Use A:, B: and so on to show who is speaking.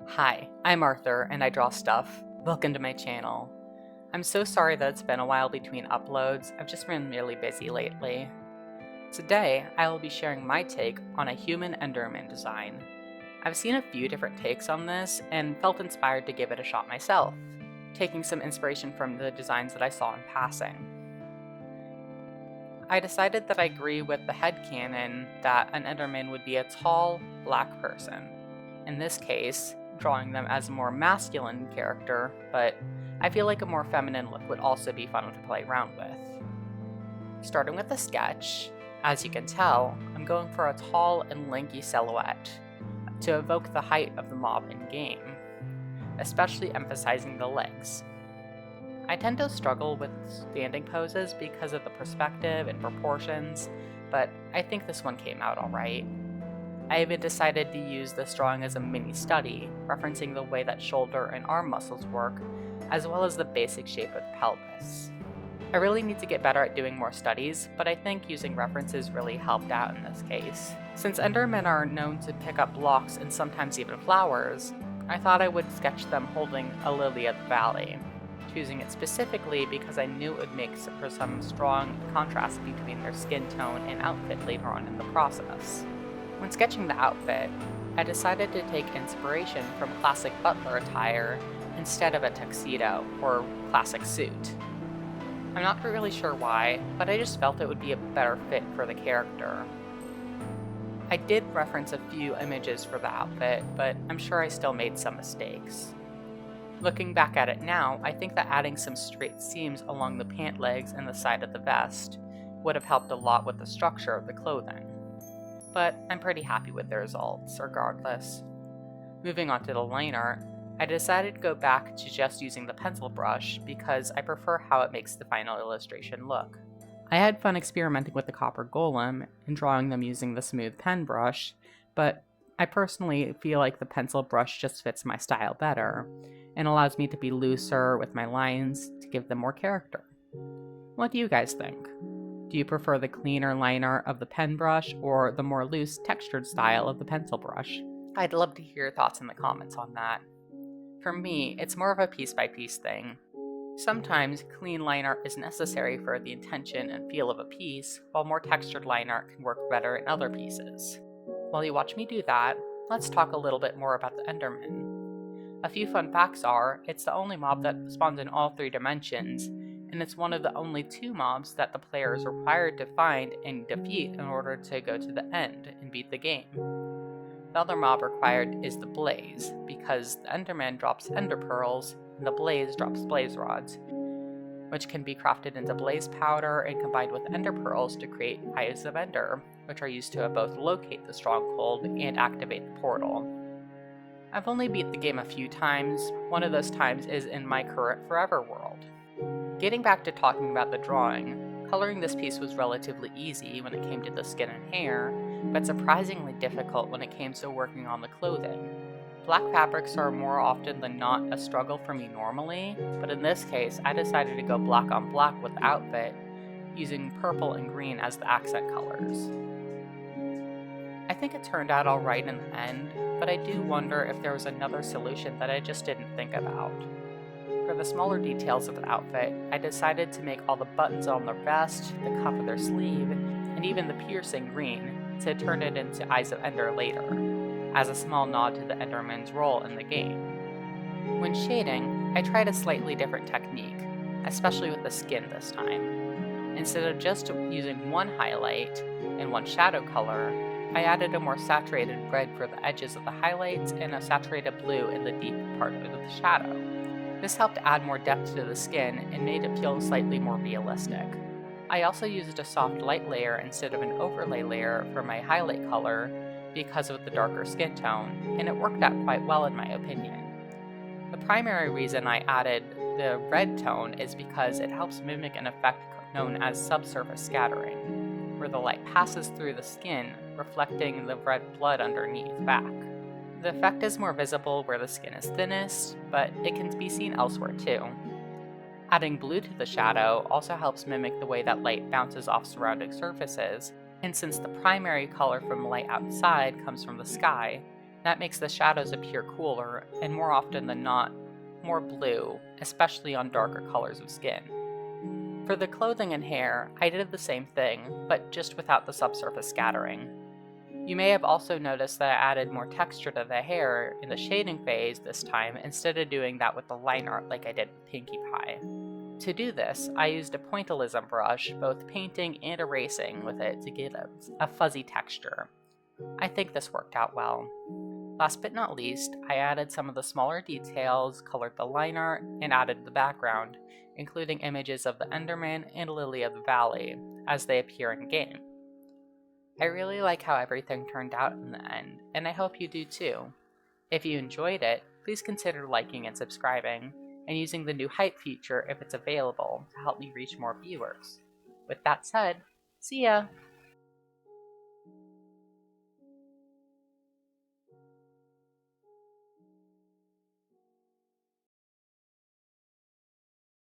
A: Hi, I'm Arthur and I draw stuff. Welcome to my channel. I'm so sorry that it's been a while between uploads, I've just been really busy lately. Today, I will be sharing my take on a human Enderman design. I've seen a few different takes on this and felt inspired to give it a shot myself, taking some inspiration from the designs that I saw in passing. I decided that I agree with the headcanon that an Enderman would be a tall, black person. In this case, drawing them as a more masculine character, but I feel like a more feminine look would also be fun to play around with. Starting with the sketch, as you can tell, I'm going for a tall and lanky silhouette to evoke the height of the mob in-game, especially emphasizing the legs. I tend to struggle with standing poses because of the perspective and proportions, but I think this one came out alright. I even decided to use this drawing as a mini study, referencing the way that shoulder and arm muscles work, as well as the basic shape of the pelvis. I really need to get better at doing more studies, but I think using references really helped out in this case. Since Endermen are known to pick up blocks and sometimes even flowers, I thought I would sketch them holding a lily of the valley, choosing it specifically because I knew it would make for some strong contrast between their skin tone and outfit later on in the process. When sketching the outfit, I decided to take inspiration from classic butler attire instead of a tuxedo or classic suit. I'm not really sure why, but I just felt it would be a better fit for the character. I did reference a few images for the outfit, but I'm sure I still made some mistakes. Looking back at it now, I think that adding some straight seams along the pant legs and the side of the vest would have helped a lot with the structure of the clothing. But I'm pretty happy with the results, regardless. Moving on to the liner, I decided to go back to just using the pencil brush because I prefer how it makes the final illustration look. I had fun experimenting with the copper golem and drawing them using the smooth pen brush, but I personally feel like the pencil brush just fits my style better and allows me to be looser with my lines to give them more character. What do you guys think? Do you prefer the cleaner liner of the pen brush or the more loose, textured style of the pencil brush? I'd love to hear your thoughts in the comments on that. For me, it's more of a piece-by-piece thing. Sometimes clean liner is necessary for the intention and feel of a piece, while more textured liner can work better in other pieces. While you watch me do that, let's talk a little bit more about the Enderman. A few fun facts are, it's the only mob that spawns in all 3 dimensions, and it's one of the only 2 mobs that the player is required to find and defeat in order to go to the end and beat the game. The other mob required is the Blaze, because the Enderman drops Ender Pearls, and the Blaze drops Blaze Rods, which can be crafted into Blaze Powder and combined with Ender Pearls to create Eyes of Ender, which are used to both locate the stronghold and activate the portal. I've only beat the game a few times, one of those times is in my current Forever world. Getting back to talking about the drawing, coloring this piece was relatively easy when it came to the skin and hair, but surprisingly difficult when it came to working on the clothing. Black fabrics are more often than not a struggle for me normally, but in this case I decided to go black on black with the outfit, using purple and green as the accent colors. I think it turned out alright in the end, but I do wonder if there was another solution that I just didn't think about. For the smaller details of the outfit, I decided to make all the buttons on their vest, the cuff of their sleeve, and even the piercing green to turn it into Eyes of Ender later, as a small nod to the Enderman's role in the game. When shading, I tried a slightly different technique, especially with the skin this time. Instead of just using one highlight and one shadow color, I added a more saturated red for the edges of the highlights and a saturated blue in the deep part of the shadow. This helped add more depth to the skin and made it feel slightly more realistic. I also used a soft light layer instead of an overlay layer for my highlight color because of the darker skin tone, and it worked out quite well in my opinion. The primary reason I added the red tone is because it helps mimic an effect known as subsurface scattering, where the light passes through the skin, reflecting the red blood underneath back. The effect is more visible where the skin is thinnest, but it can be seen elsewhere too. Adding blue to the shadow also helps mimic the way that light bounces off surrounding surfaces, and since the primary color from light outside comes from the sky, That makes the shadows appear cooler, and more often than not, more blue, especially on darker colors of skin. For the clothing and hair, I did the same thing, but just without the subsurface scattering. You may have also noticed that I added more texture to the hair in the shading phase this time instead of doing that with the line art like I did with Pinkie Pie. To do this, I used a pointillism brush, both painting and erasing with it to give a fuzzy texture. I think this worked out well. Last but not least, I added some of the smaller details, colored the line art, and added the background, including images of the Enderman and Lily of the Valley, as they appear in-game. I really like how everything turned out in the end, and I hope you do too. If you enjoyed it, please consider liking and subscribing, and using the new hype feature if it's available to help me reach more viewers. With that said, see ya!